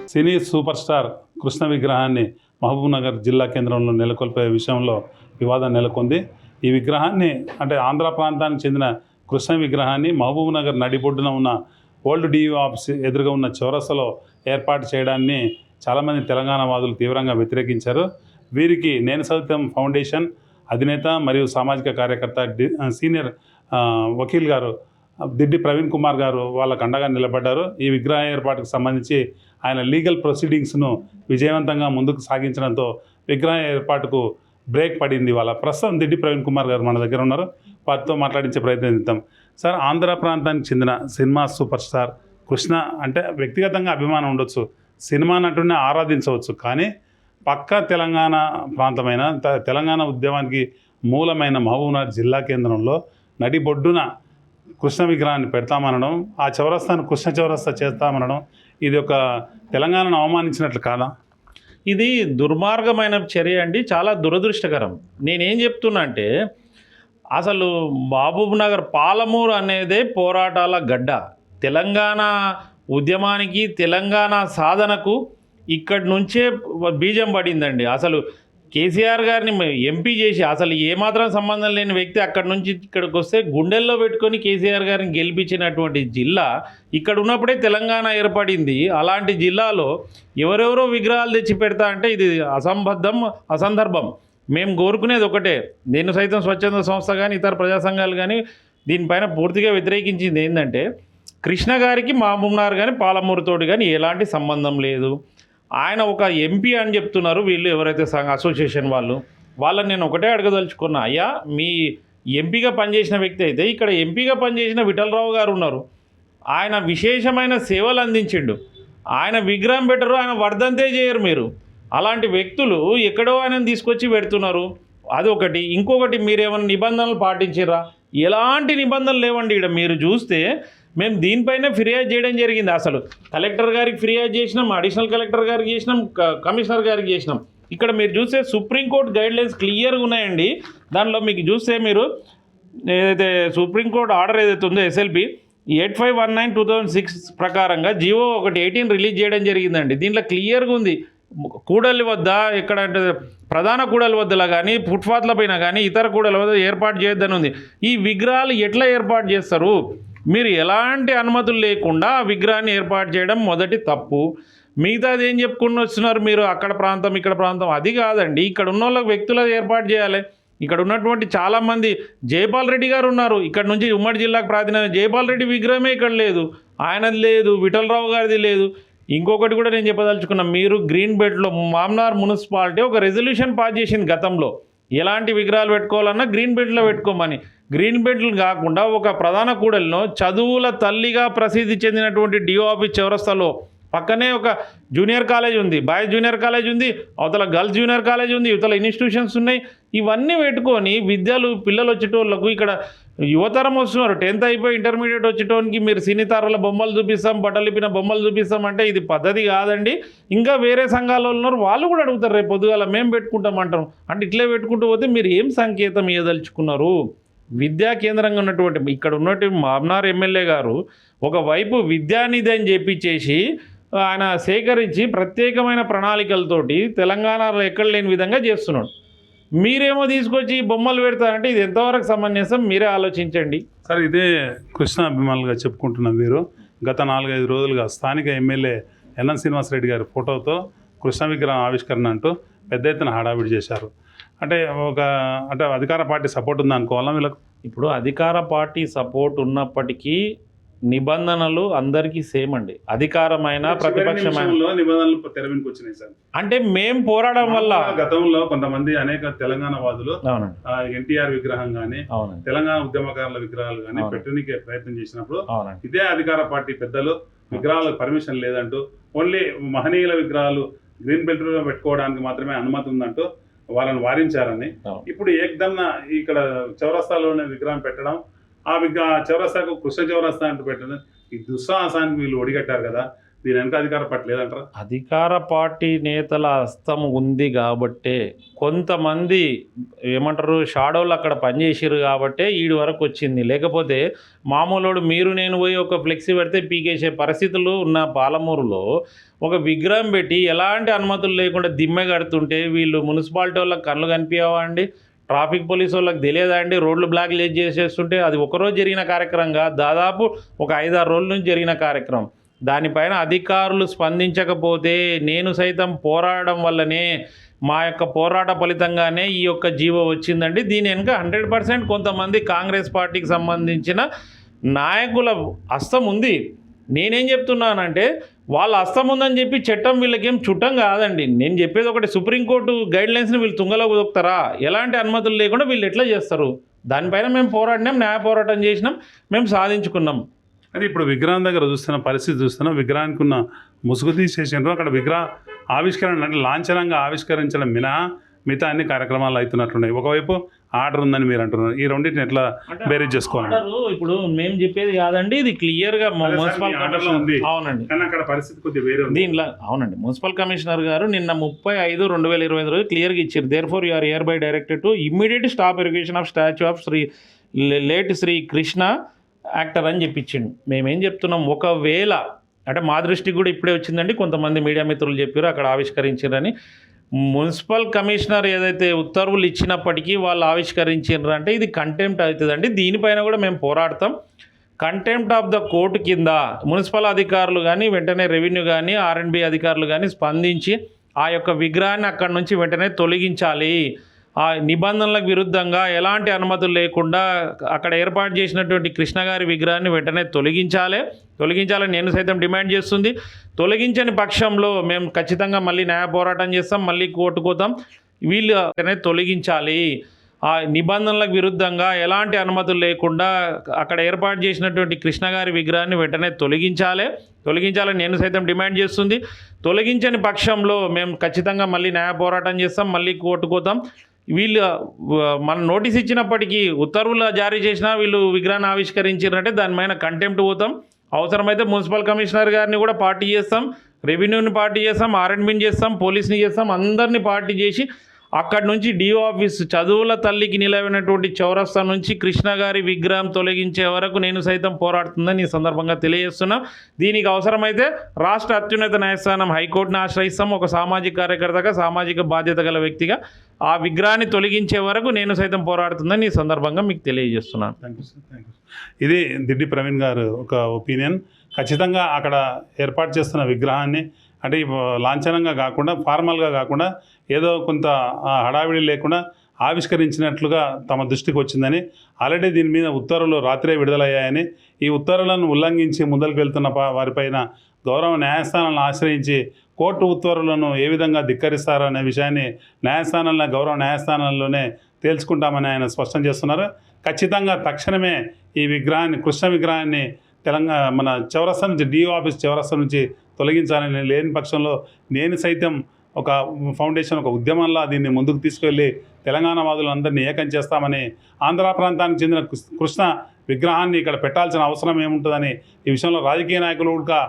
సినీ super star Krishna విగ్రహాన్ని మహబూబ్నగర్ జిల్లా కేంద్రంలో నెలకొల్పే విషయంలో వివాదం నెలకొంది. ఈ విగ్రహాన్ని అంటే ఆంధ్ర ప్రాంతానికి చెందిన కృష్ణ విగ్రహాన్ని మహబూబ్నగర్ నడిబొడ్డున ఉన్న ఓల్డ్ డియూ ఆఫీస్ ఎదురుగా ఉన్న చౌరస్తాలో ఏర్పాటు చేయడాన్ని చాలామంది తెలంగాణ వాదులు తీవ్రంగా వ్యతిరేకించారు. వీరికి నేను సైతం ఫౌండేషన్ అధినేత మరియు సామాజిక కార్యకర్త సీనియర్ వకీల్ గారు దిడ్డి ప్రవీణ్ కుమార్ గారు వాళ్ళకు అండగా నిలబడ్డారు. ఈ విగ్రహ ఏర్పాటుకు సంబంధించి ఆయన లీగల్ ప్రొసీడింగ్స్ను విజయవంతంగా ముందుకు సాగించడంతో విగ్రహ ఏర్పాటుకు బ్రేక్ పడింది. వాళ్ళ ప్రస్తుతం దిడ్డి ప్రవీణ్ కుమార్ గారు మన దగ్గర ఉన్నారు. వారితో మాట్లాడించే ప్రయత్నం చేద్దాం. సార్, ఆంధ్ర ప్రాంతానికి చెందిన సినిమా సూపర్ స్టార్ కృష్ణ అంటే వ్యక్తిగతంగా అభిమానం ఉండొచ్చు, సినిమా నటుడిని ఆరాధించవచ్చు, కానీ పక్క తెలంగాణ ప్రాంతమైన తెలంగాణ ఉద్యమానికి మూలమైన మహబూబ్నగర్ జిల్లా కేంద్రంలో నడిబొడ్డున కృష్ణ విగ్రహాన్ని పెడతామనడం, ఆ చౌరస్తాను కృష్ణ చౌరస్తా చేస్తామనడం ఇది ఒక తెలంగాణను అవమానించినట్లు కాదా? ఇది దుర్మార్గమైన చర్య అండి, చాలా దురదృష్టకరం. నేనేం చెప్తున్నా అంటే అసలు మహబూబ్నగర్ పాలమూరు అనేదే పోరాటాల గడ్డ. తెలంగాణ ఉద్యమానికి తెలంగాణ సాధనకు ఇక్కడి నుంచే బీజం పడిందండి. అసలు కేసీఆర్ గారిని ఎంపీ చేసి అసలు ఏమాత్రం సంబంధం లేని వ్యక్తి అక్కడి నుంచి ఇక్కడికి వస్తే గుండెల్లో పెట్టుకొని కేసీఆర్ గారిని గెలిపించినటువంటి జిల్లా ఇక్కడ ఉన్నప్పుడే తెలంగాణ ఏర్పడింది. అలాంటి జిల్లాలో ఎవరెవరో విగ్రహాలు తెచ్చి పెడతా అంటే ఇది అసందర్భం. మేము కోరుకునేది ఒకటే, నేను సైతం స్వచ్ఛంద సంస్థ కానీ ఇతర ప్రజా సంఘాలు కానీ దీనిపైన పూర్తిగా వ్యతిరేకించింది ఏంటంటే కృష్ణ గారికి మహబూబ్నగర్ కానీ పాలమూరుతోటి కానీ ఎలాంటి సంబంధం లేదు. ఆయన ఒక ఎంపీ అని చెప్తున్నారు వీళ్ళు ఎవరైతే అసోసియేషన్ వాళ్ళని నేను ఒకటే అడగదలుచుకున్నా, అయ్యా మీ ఎంపీగా పనిచేసిన వ్యక్తి అయితే ఇక్కడ ఎంపీగా పనిచేసిన విఠలరావు గారు ఉన్నారు, ఆయన విశేషమైన సేవలు అందించిండు, ఆయన విగ్రహం పెట్టరు, ఆయన వర్ధంతే చేయరు. మీరు అలాంటి వ్యక్తులు ఎక్కడో ఆయనను తీసుకొచ్చి పెడుతున్నారు. అదొకటి. ఇంకొకటి, మీరేమైనా నిబంధనలు పాటించారా? ఎలాంటి నిబంధనలు లేవండి. ఇక్కడ మీరు చూస్తే మేము దీనిపైన ఫిర్యాదు చేయడం జరిగింది. అసలు కలెక్టర్ గారికి ఫిర్యాదు చేసినాం, అడిషనల్ కలెక్టర్ గారికి చేసినాం, కమిషనర్ గారికి చేసినాం. ఇక్కడ మీరు చూస్తే సుప్రీంకోర్టు గైడ్లైన్స్ క్లియర్గా ఉన్నాయండి. దానిలో మీకు చూస్తే మీరు ఏదైతే సుప్రీంకోర్టు ఆర్డర్ ఏదైతే ఉందో SLP 8519/2006 ప్రకారంగా జీవో 18 రిలీజ్ చేయడం జరిగిందండి. దీంట్లో క్లియర్గా ఉంది, కూడలి వద్ద ఎక్కడ అంటే ప్రధాన కూడలి వద్దలా కానీ ఫుట్పాత్ల పైన కానీ ఇతర కూడల వద్ద ఏర్పాటు చేయొద్దని ఉంది. ఈ విగ్రహాలు ఎట్లా ఏర్పాటు చేస్తారు? మీరు ఎలాంటి అనుమతులు లేకుండా ఆ విగ్రహాన్ని ఏర్పాటు చేయడం మొదటి తప్పు. మిగతాది ఏం చెప్పుకుని వస్తున్నారు మీరు, అక్కడ ప్రాంతం ఇక్కడ ప్రాంతం, అది కాదండి. ఇక్కడ ఉన్న వాళ్ళ వ్యక్తులు ఏర్పాటు చేయాలి. ఇక్కడ ఉన్నటువంటి చాలామంది, జైపాల్ రెడ్డి గారు ఉన్నారు ఇక్కడ నుంచి ఉమ్మడి జిల్లాకు ప్రాతినిధ్యం, జైపాల్ రెడ్డి విగ్రహమే ఇక్కడ లేదు, ఆయనది లేదు, విఠలరావు గారిది లేదు. ఇంకొకటి కూడా నేను చెప్పదలుచుకున్నా, మీరు గ్రీన్ బెల్ట్లో మామ్నార్ మున్సిపాలిటీ ఒక రెజల్యూషన్ పాస్ చేసింది గతంలో, ఎలాంటి విగ్రహాలు పెట్టుకోవాలన్నా గ్రీన్ బెల్ట్లో పెట్టుకోమని. గ్రీన్ బెల్ట్లు కాకుండా ఒక ప్రధాన కూడలిలో చదువుల తల్లిగా ప్రసిద్ధి చెందినటువంటి డిఓ ఆఫీస్ చౌరస్తాలో పక్కనే ఒక జూనియర్ కాలేజ్ ఉంది, బాయ్స్ జూనియర్ కాలేజ్ ఉంది, అవతల గర్ల్స్ జూనియర్ కాలేజ్ ఉంది, ఇవతల ఇన్స్టిట్యూషన్స్ ఉన్నాయి. ఇవన్నీ పెట్టుకొని పిల్లలు వచ్చేటోళ్ళకు ఇక్కడ యువతరం వస్తున్నారు. 10th అయిపోయి ఇంటర్మీడియట్ వచ్చేటోనికి మీరు సినీతారల బొమ్మలు చూపిస్తాం, బట్టలిపిన బొమ్మలు చూపిస్తాం అంటే ఇది పద్ధతి కాదండి. ఇంకా వేరే సంఘాలు ఉన్నారు, వాళ్ళు కూడా అడుగుతారు రేపు పొద్దుగాల మేము పెట్టుకుంటామంటాం. అంటే ఇట్లే పెట్టుకుంటూ పోతే మీరు ఏం సంకేతం ఇవ్వదలుచుకున్నారు? విద్యా కేంద్రంగా ఉన్నటువంటి ఇక్కడ ఉన్నటువంటి మామ్నార్ ఎమ్మెల్యే గారు ఒకవైపు విద్యానిధి అని చెప్పిచ్చేసి ఆయన సేకరించి ప్రత్యేకమైన ప్రణాళికలతోటి తెలంగాణలో ఎక్కడ లేని విధంగా చేస్తున్నాడు. మీరేమో తీసుకొచ్చి బొమ్మలు పెడతారంటే ఇది ఎంతవరకు సమంజసం? మీరే ఆలోచించండి. సార్, ఇదే కృష్ణ అభిమానులుగా చెప్పుకుంటున్న వీరు గత 4-5 రోజులుగా స్థానిక ఎమ్మెల్యే ఎన్ఎన్ శ్రీనివాసరెడ్డి గారి ఫోటోతో కృష్ణ విగ్రహం ఆవిష్కరణ అంటూ పెద్ద ఎత్తున హడావిడి చేశారు. అంటే అధికార పార్టీ సపోర్ట్ ఉంది అనుకోవాలా వీళ్ళకు? ఇప్పుడు అధికార పార్టీ సపోర్ట్ ఉన్నప్పటికీ నిబంధనలు అందరికీ సేమ్ అండి. అధికారమైన ప్రతిపక్షమైన నిబంధనలు తెరవినికి వచ్చినాయి సార్. అంటే మేము పోరాడడం వల్ల గతంలో కొంతమంది అనేక తెలంగాణ వాదులు ఎన్టీఆర్ విగ్రహం కానీ తెలంగాణ ఉద్యమకారుల విగ్రహాలు కానీ పెట్టడానికి ప్రయత్నం చేసినప్పుడు ఇదే అధికార పార్టీ పెద్దలు విగ్రహాలకు పర్మిషన్ లేదంటూ ఓన్లీ మహనీయుల విగ్రహాలు గ్రీన్ బెల్ట్ లో పెట్టుకోవడానికి మాత్రమే అనుమతి ఉందంటూ వాళ్ళని వారించారని, ఇప్పుడు ఏకదమ్న ఇక్కడ చౌరస్తాలోనే విగ్రహం పెట్టడం, ఆ చౌరస్తాకు కృష్ణ చౌరస్తా అంటూ పెట్టడం, ఈ దుస్సాహసానికి వీళ్ళు ఒడిగట్టారు కదా. దీని వెనక అధికార పార్టీ లేదంటారా? అధికార పార్టీ నేతల హస్తం ఉంది కాబట్టే, కొంతమంది ఏమంటారు షాడోలు అక్కడ పనిచేసిర్రు కాబట్టే ఈడు వరకు వచ్చింది. లేకపోతే మామూలోడు మీరు నేను పోయి ఒక ఫ్లెక్సీ పెడితే పీకేసే పరిస్థితులు ఉన్న పాలమూరులో ఒక విగ్రహం పెట్టి ఎలాంటి అనుమతులు లేకుండా దిమ్మె కడుతుంటే వీళ్ళు మున్సిపాలిటీ వాళ్ళకి కళ్ళు కనిపించవా అండి? ట్రాఫిక్ పోలీసు వాళ్ళకి తెలియదా అండి? రోడ్లు బ్లాక్ చేసేస్తుంటే అది ఒకరోజు జరిగిన కార్యక్రమంగా దాదాపు ఒక 5-6 రోజుల నుంచి జరిగిన కార్యక్రమం. దానిపైన అధికారులు స్పందించకపోతే నేను సైతం పోరాడడం వల్లనే మా యొక్క పోరాట ఫలితంగానే ఈ యొక్క జీవో వచ్చిందండి. దీని వెనుక 100% కొంతమంది కాంగ్రెస్ పార్టీకి సంబంధించిన నాయకుల హస్తం ఉంది. నేనేం చెప్తున్నానంటే వాళ్ళ హస్తం ఉందని చెప్పి చట్టం వీళ్ళకేం చుట్టం కాదండి. నేను చెప్పేది ఒకటి, సుప్రీంకోర్టు గైడ్లైన్స్ని వీళ్ళు తుంగలో దొక్కుతారా? ఎలాంటి అనుమతులు లేకుండా వీళ్ళు ఎట్లా చేస్తారు? దానిపైన మేము పోరాడినాం, న్యాయ పోరాటం చేసినాం, మేము సాధించుకున్నాం. అది ఇప్పుడు విగ్రహం దగ్గర చూస్తున్న పరిస్థితి చూస్తున్నాం. విగ్రహానికి ఉన్న ముసుగు తీసేసిండ్రు. అక్కడ విగ్రహ ఆవిష్కరణ అంటే లాంఛనంగా ఆవిష్కరించడం మినహా మిగతా అన్ని కార్యక్రమాలు అవుతున్నట్టున్నాయి. ఒకవైపు ఆర్డర్ ఉందని మీరు అంటున్నారు. ఈ రెండింటిని ఎట్లా బేరీజ్ చేసుకోవాలి? ఇప్పుడు మేము చెప్పేది కాదండి, ఇది క్లియర్గా మున్సిపల్ ఉంది. అవునండి, కానీ అక్కడ పరిస్థితి కొద్దిగా వేరే ఉంది. దీనిలో అవునండి, మున్సిపల్ కమిషనర్ గారు నిన్న 30/5/2025 రోజు క్లియర్గా ఇచ్చారు. Therefore you are hereby directed to immediate stop erection of statue of late Shri Krishna actor అని చెప్పించిండు. మేమేం చెప్తున్నాం, ఒకవేళ అంటే మా దృష్టికి కూడా ఇప్పుడే వచ్చిందండి, కొంతమంది మీడియా మిత్రులు చెప్పారు అక్కడ ఆవిష్కరించారని. మున్సిపల్ కమిషనర్ ఏదైతే ఉత్తర్వులు ఇచ్చినప్పటికీ వాళ్ళు ఆవిష్కరించారు అంటే ఇది కంటెంప్ట్ అవుతుందండి. దీనిపైన కూడా మేము పోరాడతాం. కంటెంప్ట్ ఆఫ్ ద కోర్టు కింద మున్సిపల్ అధికారులు కానీ, వెంటనే రెవెన్యూ కానీ, R&B అధికారులు కానీ స్పందించి ఆ యొక్క విగ్రహాన్ని అక్కడి నుంచి వెంటనే తొలగించాలి. ఆ నిబంధనలకు విరుద్ధంగా ఎలాంటి అనుమతులు లేకుండా అక్కడ ఏర్పాటు చేసినటువంటి కృష్ణ గారి విగ్రహాన్ని వెంటనే తొలగించాలని నేను సైతం డిమాండ్ చేస్తుంది. తొలగించని పక్షంలో మేము ఖచ్చితంగా మళ్ళీ న్యాయ పోరాటం చేస్తాం, మళ్ళీ కోర్టుకు పోతాం. వీళ్ళు వెంటనే తొలగించాలి. ఆ నిబంధనలకు విరుద్ధంగా ఎలాంటి అనుమతులు లేకుండా అక్కడ ఏర్పాటు చేసినటువంటి కృష్ణ గారి విగ్రహాన్ని వెంటనే తొలగించాలని నేను సైతం డిమాండ్ చేస్తుంది. తొలగించని పక్షంలో మేము ఖచ్చితంగా మళ్ళీ న్యాయ పోరాటం చేస్తాం, మళ్ళీ కోర్టుకు పోతాం. వీళ్ళు మన నోటీస్ ఇచ్చినప్పటికీ, ఉత్తర్వులు జారీ చేసినా వీళ్ళు విగ్రహాన్ని ఆవిష్కరించారంటే దానిపైన కంటెంప్ట్ పోతాం. అవసరమైతే మున్సిపల్ కమిషనర్ గారిని కూడా పార్టీ చేస్తాం, రెవెన్యూని పార్టీ చేస్తాం, R&Bని చేస్తాం, పోలీస్ని చేస్తాం, అందరినీ పార్టీ చేసి అక్కడి నుంచి DO ఆఫీస్ చదువుల తల్లికి నిలవైనటువంటి చౌరస్తా నుంచి కృష్ణ గారి విగ్రహం తొలగించే వరకు నేను సైతం పోరాడుతుందని ఈ సందర్భంగా తెలియజేస్తున్నాం. దీనికి అవసరమైతే రాష్ట్ర అత్యున్నత న్యాయస్థానం హైకోర్టును ఆశ్రయిస్తాం. ఒక సామాజిక కార్యకర్తగా, సామాజిక బాధ్యత గల వ్యక్తిగా ఆ విగ్రహాన్ని తొలగించే వరకు నేను సైతం పోరాడుతుందని ఈ సందర్భంగా మీకు తెలియజేస్తున్నాను. Thank you sir. ఇది దిడ్డి ప్రవీణ్ గారు ఒక ఒపీనియన్. ఖచ్చితంగా అక్కడ ఏర్పాటు చేస్తున్న విగ్రహాన్ని అంటే లాంఛనంగా కాకుండా, ఫార్మల్గా కాకుండా, ఏదో కొంత హడావిడి లేకుండా ఆవిష్కరించినట్లుగా తమ దృష్టికి వచ్చిందని, ఆల్రెడీ దీని మీద ఉత్తర్వులు రాత్రే విడుదలయ్యాయని, ఈ ఉత్తర్వులను ఉల్లంఘించి ముందరికి వెళ్తున్న వారిపైన గౌరవ న్యాయస్థానాలను ఆశ్రయించి కోర్టు ఉత్తర్వులను ఏ విధంగా ధిక్కరిస్తారో అనే విషయాన్ని గౌరవ న్యాయస్థానాల్లోనే తేల్చుకుంటామని ఆయన స్పష్టం చేస్తున్నారు. ఖచ్చితంగా తక్షణమే ఈ విగ్రహాన్ని, కృష్ణ విగ్రహాన్ని మన చౌరస్తా నుంచి, DO ఆఫీస్ చౌరస్తా నుంచి తొలగించాలని, లేని పక్షంలో నేను సైతం ఒక ఫౌండేషన్, ఒక ఉద్యమంలా దీన్ని ముందుకు తీసుకెళ్ళి తెలంగాణ వాదులందరినీ ఏకం చేస్తామని, ఆంధ్ర ప్రాంతానికి చెందిన కృష్ణ విగ్రహాన్ని ఇక్కడ పెట్టాల్సిన అవసరం ఏముంటుందని ఈ విషయంలో రాజకీయ నాయకులు కూడా